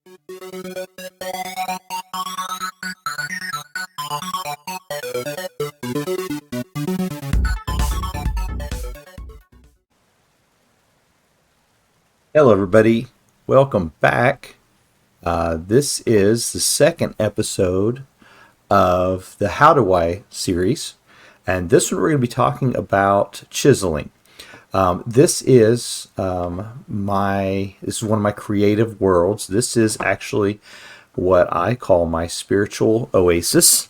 Hello, everybody. Welcome back. This is the second episode of the How Do I series, and this one we're going to be talking about chiseling. This is one of my creative worlds. This is actually what I call my spiritual oasis.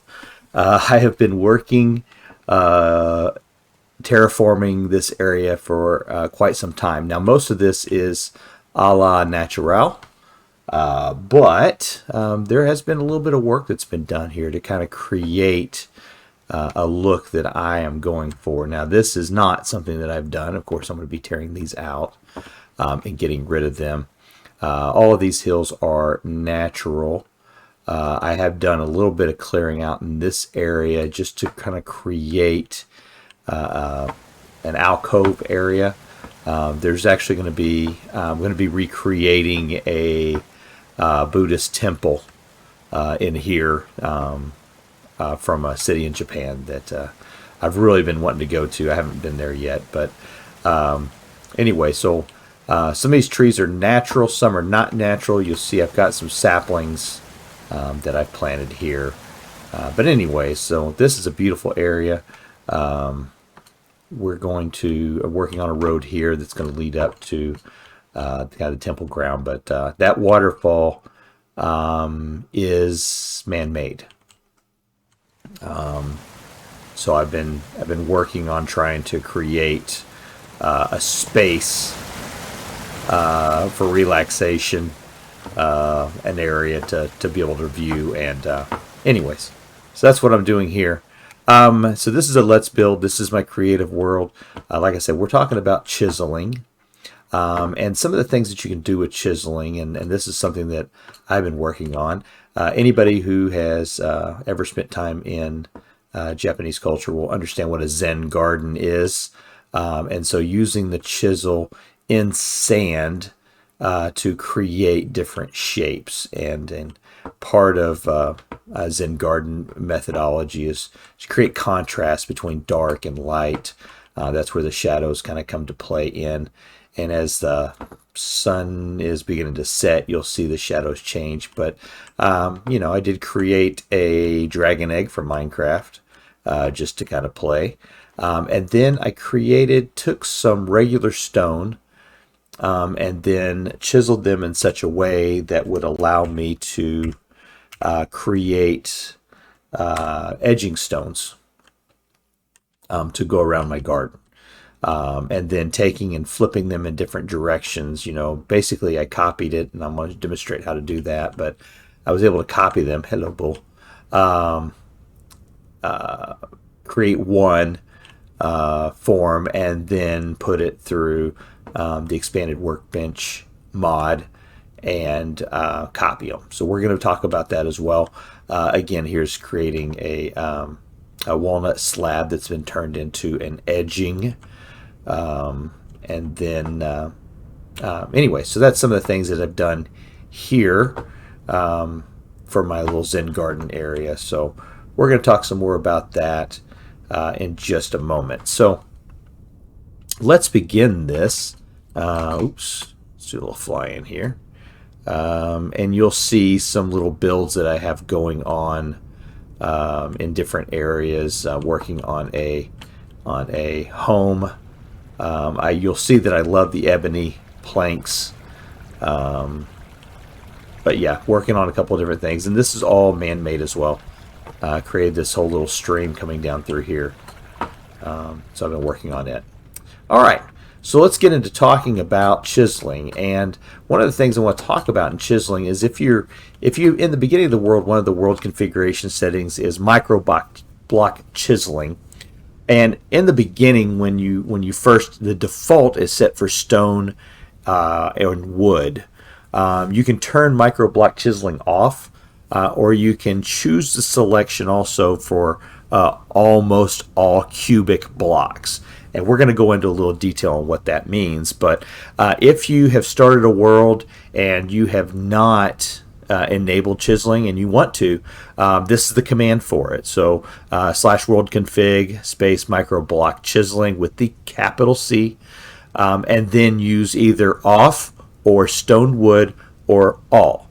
I have been working terraforming this area for quite some time. Now, most of this is a la natural, but there has been a little bit of work that's been done here to kind of create a look that I am going for. Now, this is not something that I've done. Of course, I'm going to be tearing these out and getting rid of them. All of these hills are natural. I have done a little bit of clearing out in this area just to kind of create an alcove area. There's actually going to be I'm going to be recreating a Buddhist temple in here from a city in Japan that I've really been wanting to go to. I haven't been there yet, but anyway, so some of these trees are natural, some are not natural. You'll see I've got some saplings that I've planted here. But anyway, so this is a beautiful area. We're working on a road here that's going to lead up to kind of the temple ground, but that waterfall is man-made. So I've been working on trying to create a space for relaxation, an area to be able to view, and anyways, so that's what I'm doing here. So this is a Let's Build. This is my creative world. Like I said, we're talking about chiseling. And some of the things that you can do with chiseling, and this is something that I've been working on. Anybody who has ever spent time in Japanese culture will understand what a Zen garden is. And so using the chisel in sand to create different shapes, and part of Zen garden methodology is to create contrast between dark and light. That's where the shadows kind of come to play in. And as the sun is beginning to set, you'll see the shadows change. But, I did create a dragon egg for Minecraft just to kind of play. And then I took some regular stone and then chiseled them in such a way that would allow me to create edging stones to go around my garden. And then taking and flipping them in different directions. Basically I copied it, and I'm going to demonstrate how to do that, but I was able to copy them. Hello, bull. Create one form and then put it through the expanded Workbench mod and copy them. So we're going to talk about that as well. Again, here's creating a walnut slab that's been turned into an edging. And then anyway, so that's some of the things that I've done here for my little Zen garden area. So we're going to talk some more about that in just a moment. So let's begin this. Oops, let's do a little fly in here. And you'll see some little builds that I have going on in different areas, working on a home. You'll see that I love the ebony planks. But yeah, working on a couple of different things. And this is all man-made as well. Created this whole little stream coming down through here. So I've been working on it. All right, so let's get into talking about chiseling. And one of the things I want to talk about in chiseling is if you in the beginning of the world, one of the world configuration settings is MultiBlock Chiseling. And in the beginning, when you first, the default is set for stone and wood. You can turn MultiBlock Chiseling off, or you can choose the selection also for almost all cubic blocks. And we're going to go into a little detail on what that means. But if you have started a world and you have not enabled chiseling and you want to, this is the command for it. So slash world config space MultiBlock Chiseling with the capital C, and then use either off or stone wood or all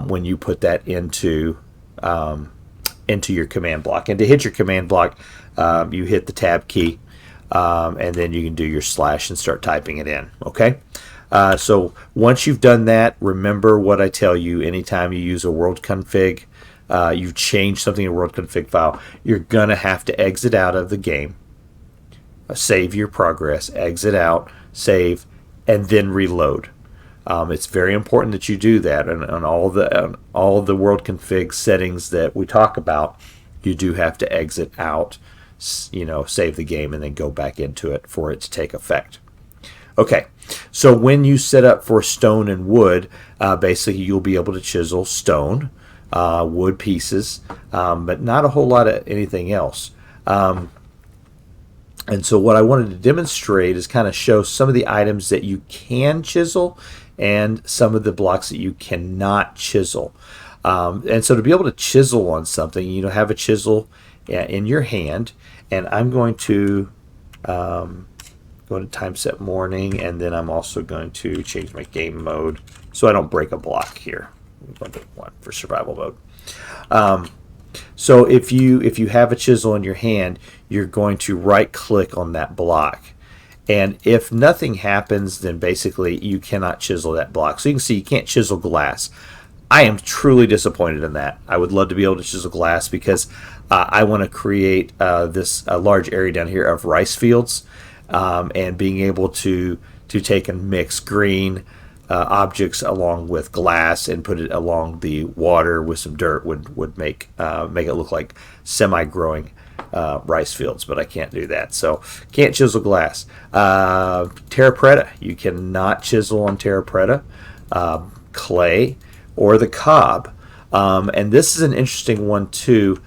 when you put that into your command block. And to hit your command block, you hit the tab key, and then you can do your slash and start typing it in. Okay. So once you've done that, remember what I tell you. Anytime you use a world config, you change something in a world config file, you're gonna have to exit out of the game, save your progress, exit out, save, and then reload. It's very important that you do that, and on all the world config settings that we talk about, you do have to exit out, save the game, and then go back into it for it to take effect. Okay, so when you set up for stone and wood, basically you'll be able to chisel stone, wood pieces, but not a whole lot of anything else. And so what I wanted to demonstrate is kind of show some of the items that you can chisel and some of the blocks that you cannot chisel. And so to be able to chisel on something, have a chisel in your hand, and I'm going to go to time set morning, and then I'm also going to change my game mode so I don't break a block here. I'm going to do one for survival mode. So if you have a chisel in your hand, you're going to right click on that block, and if nothing happens, then basically you cannot chisel that block. So you can see you can't chisel glass. I am truly disappointed in that. I would love to be able to chisel glass because I want to create this large area down here of rice fields, and being able to take and mix green objects along with glass and put it along the water with some dirt would make it look like semi-growing rice fields, but I can't do that. So can't chisel glass. Terra preta, you cannot chisel on terra preta, clay, or the cob. And this is an interesting one too.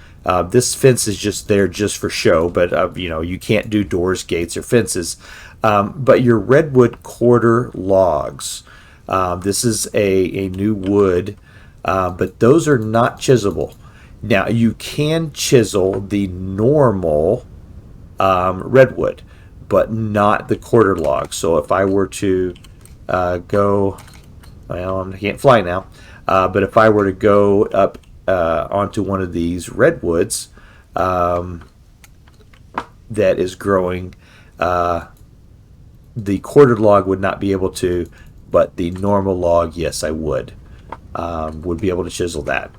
This fence is just there just for show, but you can't do doors, gates, or fences. But your redwood quarter logs, this is a new wood, but those are not chiselable. Now you can chisel the normal redwood, but not the quarter log. So if I were to go, well, I can't fly now, but if I were to go up onto one of these redwoods that is growing, the quartered log would not be able to, but the normal log, yes, I would be able to chisel that.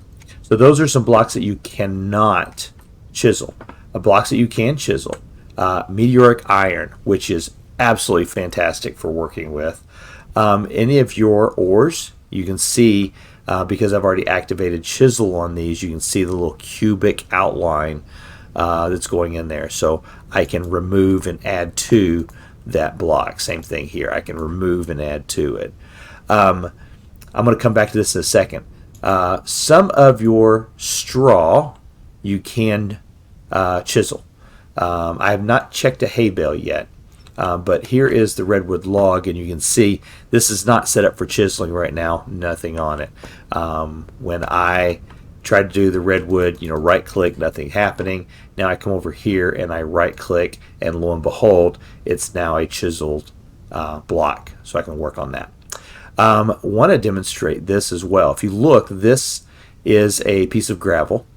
So those are some blocks that you cannot chisel. Blocks that you can chisel. Meteoric iron, which is absolutely fantastic for working with. Any of your ores, you can see, because I've already activated chisel on these, you can see the little cubic outline that's going in there. So I can remove and add to that block. Same thing here. I can remove and add to it. I'm going to come back to this in a second. Some of your straw you can chisel. I have not checked a hay bale yet, but here is the redwood log, and you can see this is not set up for chiseling right now. Nothing on it. When I try to do the redwood, right click, nothing happening. Now I come over here and I right click, and lo and behold, it's now a chiseled block, so I can work on that. Want to demonstrate this as well. If you look, this is a piece of gravel,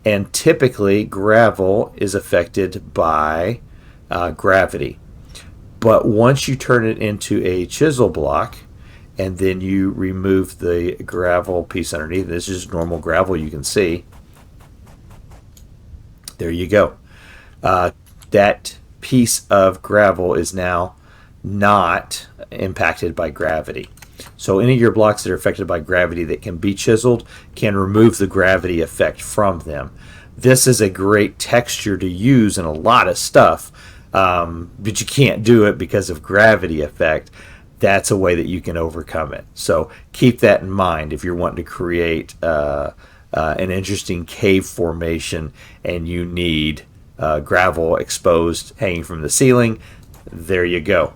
and typically gravel is affected by gravity. But once you turn it into a chisel block, and then you remove the gravel piece underneath, this is normal gravel, you can see. There you go. That piece of gravel is now not impacted by gravity. So any of your blocks that are affected by gravity that can be chiseled can remove the gravity effect from them. This is a great texture to use in a lot of stuff, but you can't do it because of gravity effect. That's a way that you can overcome it. So keep that in mind if you're wanting to create an interesting cave formation and you need gravel exposed hanging from the ceiling. There you go.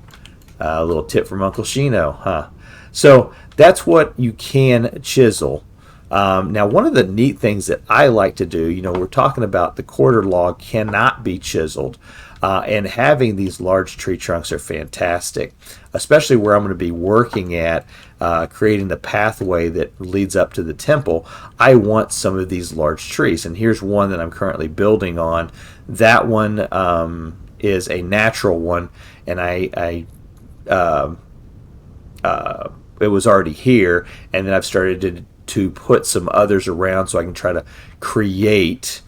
A little tip from Uncle Shino, huh? So that's what you can chisel. Now, one of the neat things that I like to do, we're talking about the quarter log cannot be chiseled. And having these large tree trunks are fantastic, especially where I'm going to be working at creating the pathway that leads up to the temple. I want some of these large trees, and here's one that I'm currently building on. That one is a natural one, and it was already here, and then I've started to put some others around so I can try to create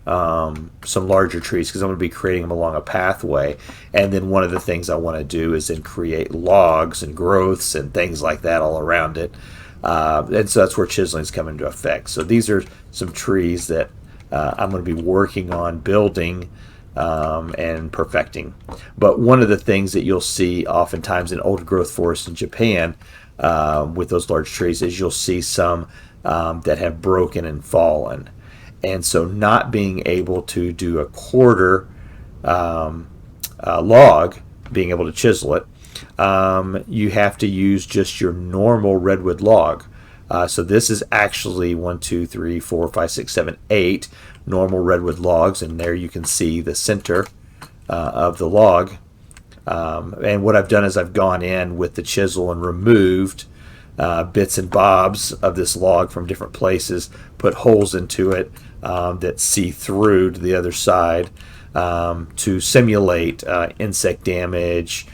some larger trees, because I'm going to be creating them along a pathway. And then one of the things I want to do is then create logs and growths and things like that all around it. And so that's where chiseling's come into effect. So these are some trees that I'm going to be working on building and perfecting. But one of the things that you'll see oftentimes in old growth forests in Japan with those large trees is you'll see some that have broken and fallen. And so not being able to do a quarter log, being able to chisel it, you have to use just your normal redwood log. So this is actually 1, 2, 3, 4, 5, 6, 7, 8 normal redwood logs, and there you can see the center of the log. And what I've done is I've gone in with the chisel and removed bits and bobs of this log from different places, put holes into it that see through to the other side to simulate insect damage,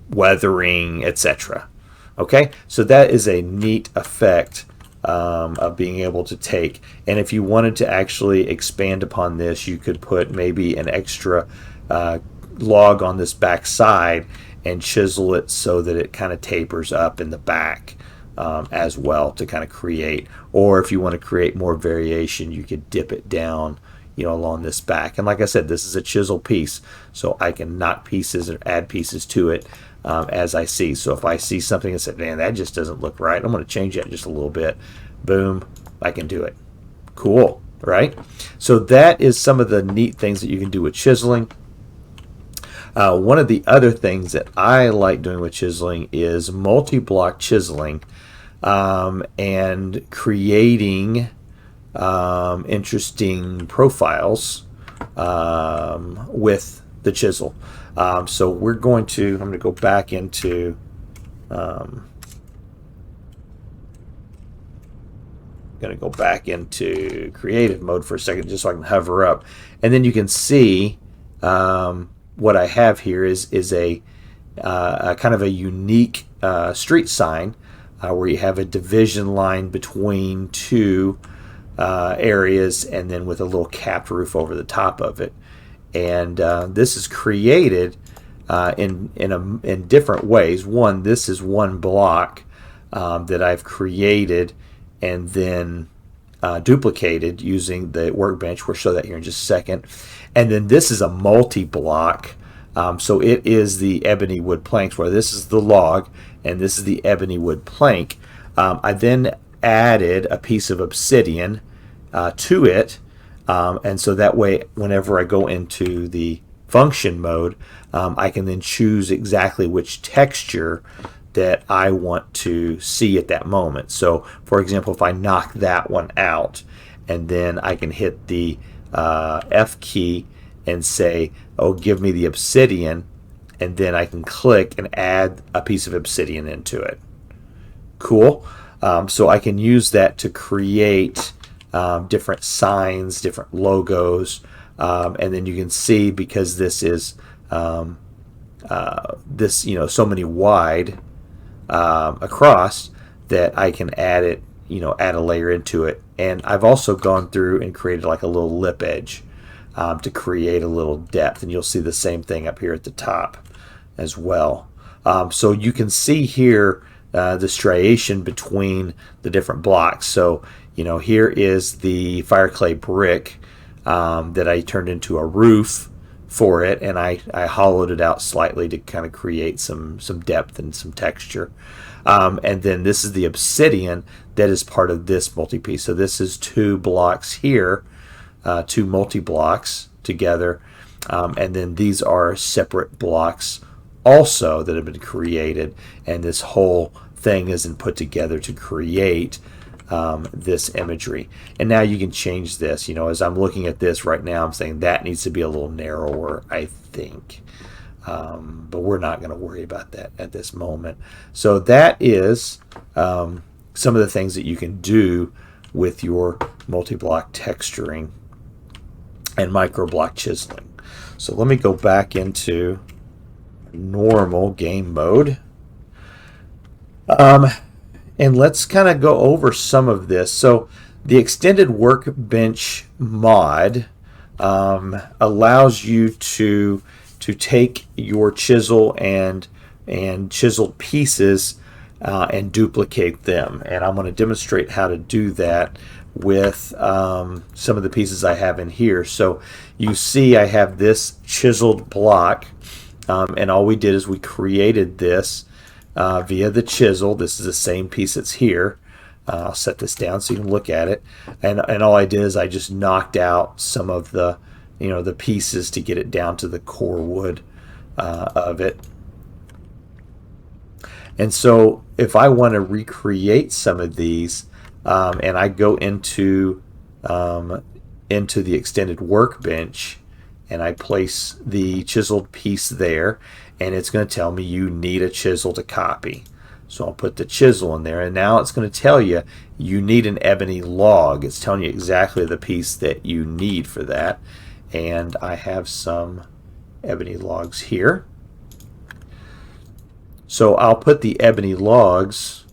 weathering, etc. Okay, so that is a neat effect of being able to take. And if you wanted to actually expand upon this, you could put maybe an extra log on this back side and chisel it so that it kind of tapers up in the back as well to kind of create. Or if you want to create more variation, you could dip it down along this back. And like I said, this is a chisel piece, so I can knock pieces or add pieces to it as I see. So if I see something and say, man, that just doesn't look right, I'm going to change that just a little bit. Boom, I can do it. Cool, right? So that is some of the neat things that you can do with chiseling. One of the other things that I like doing with chiseling is multi-block chiseling and creating interesting profiles with the chisel. So I'm going to go back into creative mode for a second just so I can hover up, and then you can see what I have here is a kind of a unique street sign where you have a division line between two areas, and then with a little capped roof over the top of it. And this is created in different ways. One, this is one block that I've created and then duplicated using the Workbench. We'll show that here in just a second. And then this is a multi-block. So it is the ebony wood planks, where this is the log and this is the ebony wood plank. I then added a piece of obsidian to it, and so that way whenever I go into the function mode, I can then choose exactly which texture that I want to see at that moment. So for example, if I knock that one out, and then I can hit the F key and say, oh, give me the obsidian, and then I can click and add a piece of obsidian into it. Cool. So I can use that to create different signs, different logos, and then you can see, because this is so many wide across, that I can add it, add a layer into it. And I've also gone through and created like a little lip edge to create a little depth, and you'll see the same thing up here at the top as well. So you can see here the striation between the different blocks. So here is the fire clay brick that I turned into a roof for it, and I hollowed it out slightly to kind of create some depth and some texture. And then this is the obsidian that is part of this multi-piece. So this is 2 blocks here two multi-blocks together, and then these are separate blocks also that have been created, and this whole thing isn't put together to create this imagery. And now you can change this. As I'm looking at this right now, I'm saying that needs to be a little narrower, I think. But we're not going to worry about that at this moment. So that is some of the things that you can do with your multi-block texturing and micro-block chiseling. So let me go back into normal game mode. And let's kind of go over some of this. So the extended workbench mod allows you to take your chisel and chiseled pieces and duplicate them. And I'm going to demonstrate how to do that with some of the pieces I have in here. So you see I have this chiseled block, and all we did is we created this via the chisel. This is the same piece that's here. I'll set this down so you can look at it. And all I did is I just knocked out some of the the pieces to get it down to the core wood of it. And so if I want to recreate some of these, and I go into the extended workbench and I place the chiseled piece there, and it's going to tell me you need a chisel to copy. So I'll put the chisel in there, and now it's going to tell you you need an ebony log. It's telling you exactly the piece that you need for that. And I have some ebony logs here. So I'll put the ebony logs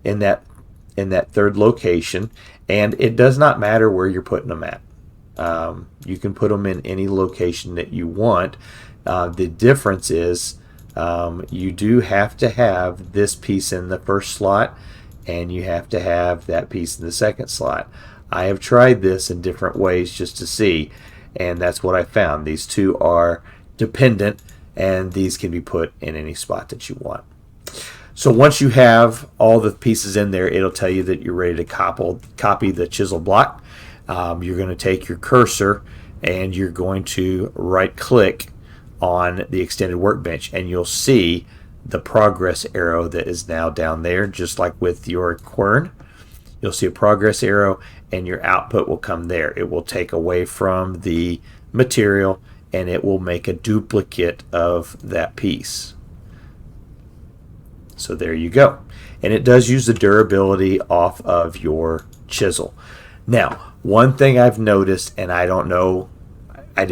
in that third location, and it does not matter where you're putting them at. You can put them in any location that you want. The difference is you do have to have this piece in the first slot, and you have to have that piece in the second slot. I have tried this in different ways just to see, and that's what I found. These two are dependent, and these can be put in any spot that you want. So once you have all the pieces in there, it'll tell you that you're ready to copy the chisel block. You're going to take your cursor and you're going to right click on the extended workbench, and you'll see the progress arrow that is now down there, just like with your quern. You'll see a progress arrow, and your output will come there. It will take away from the material, and it will make a duplicate of that piece. So there you go. And it does use the durability off of your chisel. Now, one thing I've noticed, and I don't know, I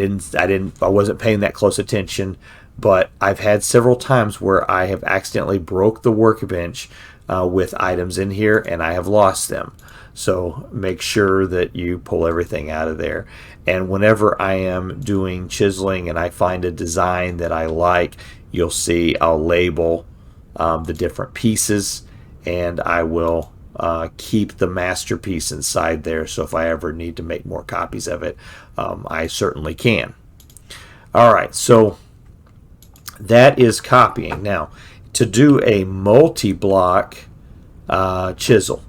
wasn't paying that close attention, but I've had several times where I have accidentally broke the workbench with items in here, and I have lost them. So make sure that you pull everything out of there. And whenever I am doing chiseling and I find a design that I like, you'll see I'll label the different pieces, and I will keep the masterpiece inside there, so if I ever need to make more copies of it, I certainly can. Alright, so that is copying. Now, to do a multi-block chisel,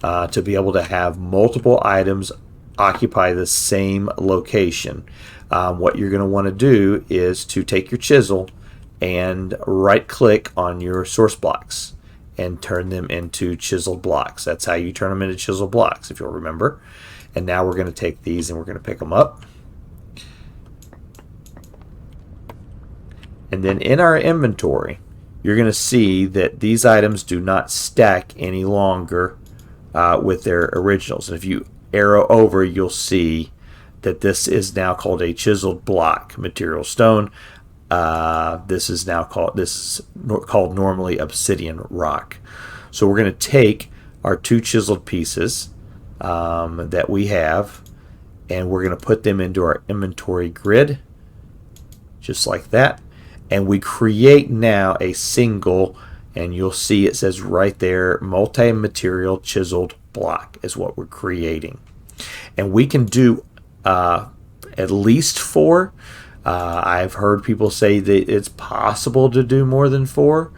to be able to have multiple items occupy the same location, what you're going to want to do is to take your chisel and right click on your source blocks and turn them into chiseled blocks. That's how you turn them into chiseled blocks, if you'll remember. And now we're going to take these and we're going to pick them up. And then in our inventory, you're going to see that these items do not stack any longer with their originals. And if you arrow over, you'll see that this is now called a chiseled block material stone. This is called normally obsidian rock. So we're going to take our two chiseled pieces that we have, and we're going to put them into our inventory grid, just like that. And we create now a single, and you'll see it says right there, multi-material chiseled block is what we're creating. And we can do at least 4. I've heard people say that it's possible to do more than 4.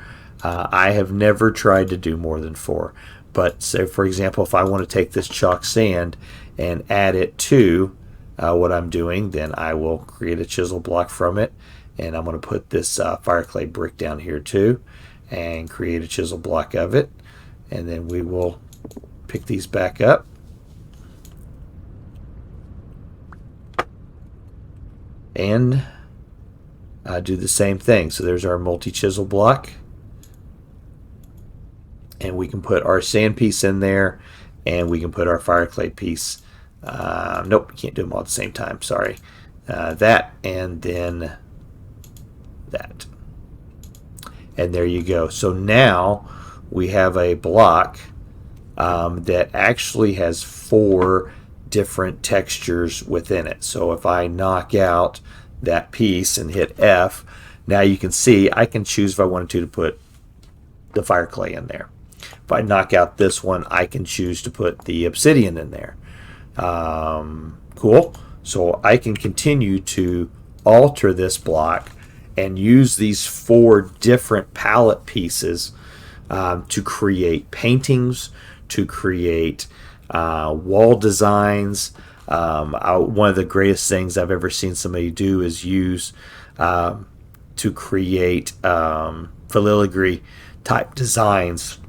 I have never tried to do more than 4. But say, for example, if I want to take this chalk sand and add it to what I'm doing, then I will create a chisel block from it. And I'm going to put this fire clay brick down here too and create a chisel block of it. And then we will pick these back up. And do the same thing. So there's our multi-chisel block. And we can put our sand piece in there, and we can put our fire clay piece. Nope, we can't do them all at the same time. Sorry. That, and then that. And there you go. So now we have a block that actually has 4 different textures within it. So if I knock out that piece and hit F, now you can see I can choose if I wanted to put the fire clay in there. If I knock out this one, I can choose to put the obsidian in there. Cool. So I can continue to alter this block and use these 4 different palette pieces to create paintings, to create wall designs. One of the greatest things I've ever seen somebody do is use to create filigree type designs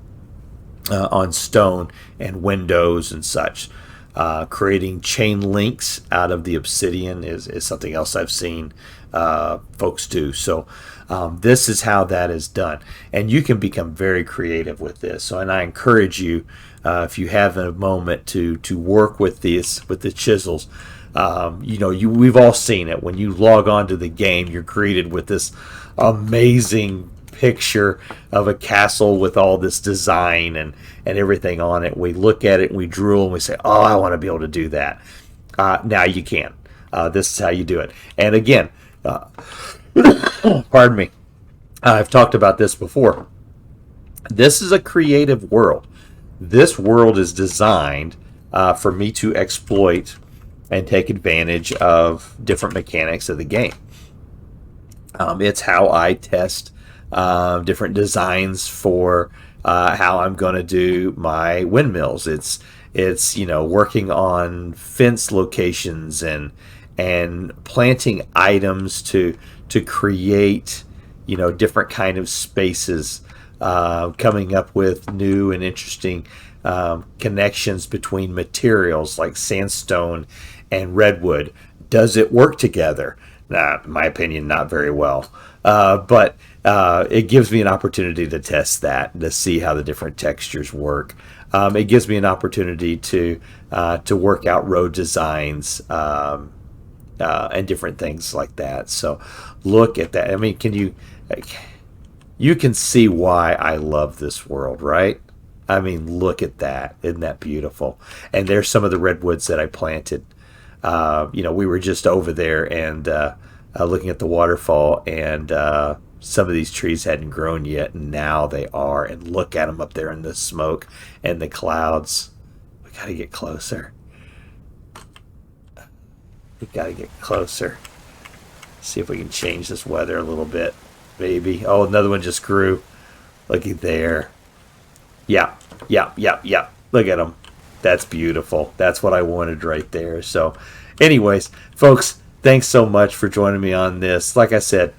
on stone and windows and such. Creating chain links out of the obsidian is something else I've seen folks do. So this is how that is done, and you can become very creative with this. So, and I encourage you, if you have a moment, to work with these, with the chisels. We've all seen it. When you log on to the game, you're greeted with this amazing picture of a castle with all this design and everything on it. We look at it and we drool and we say, oh, I want to be able to do that. Now you can. This is how you do it. And again, pardon me, I've talked about this before. This is a creative world. This world is designed for me to exploit and take advantage of different mechanics of the game. It's how I test different designs for how I'm going to do my windmills. It's working on fence locations and planting items to create different kind of spaces, coming up with new and interesting connections between materials like sandstone and redwood. Does it work together? In my opinion, not very well. But it gives me an opportunity to test that, to see how the different textures work. It gives me an opportunity to work out road designs and different things like that. So look at that. I mean, you can see why I love this world, right? I mean, look at that. Isn't that beautiful? And there's some of the redwoods that I planted. We were just over there and looking at the waterfall, and some of these trees hadn't grown yet, and now they are. And look at them up there in the smoke and the clouds. We got to get closer. We got to get closer. See if we can change this weather a little bit, maybe. Oh, another one just grew. Looky there. Yeah. Look at them. That's beautiful. That's what I wanted right there. So, anyways, folks, thanks so much for joining me on this. Like I said,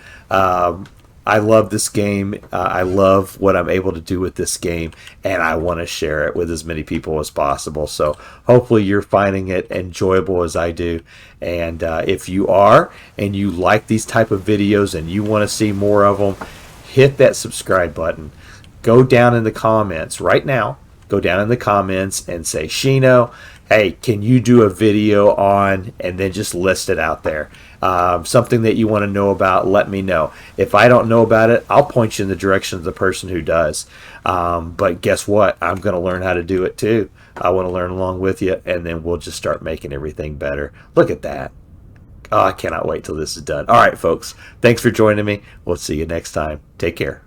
I love this game. I love what I'm able to do with this game, and I want to share it with as many people as possible. So hopefully you're finding it enjoyable as I do. And if you are, and you like these type of videos and you want to see more of them, hit that subscribe button. Go down in the comments right now. Go down in the comments and say, Shino, hey, can you do a video on, and then just list it out there. Something that you want to know about, let me know. If I don't know about it, I'll point you in the direction of the person who does. But guess what? I'm going to learn how to do it too. I want to learn along with you, and then we'll just start making everything better. Look at that. Oh, I cannot wait till this is done. All right, folks. Thanks for joining me. We'll see you next time. Take care.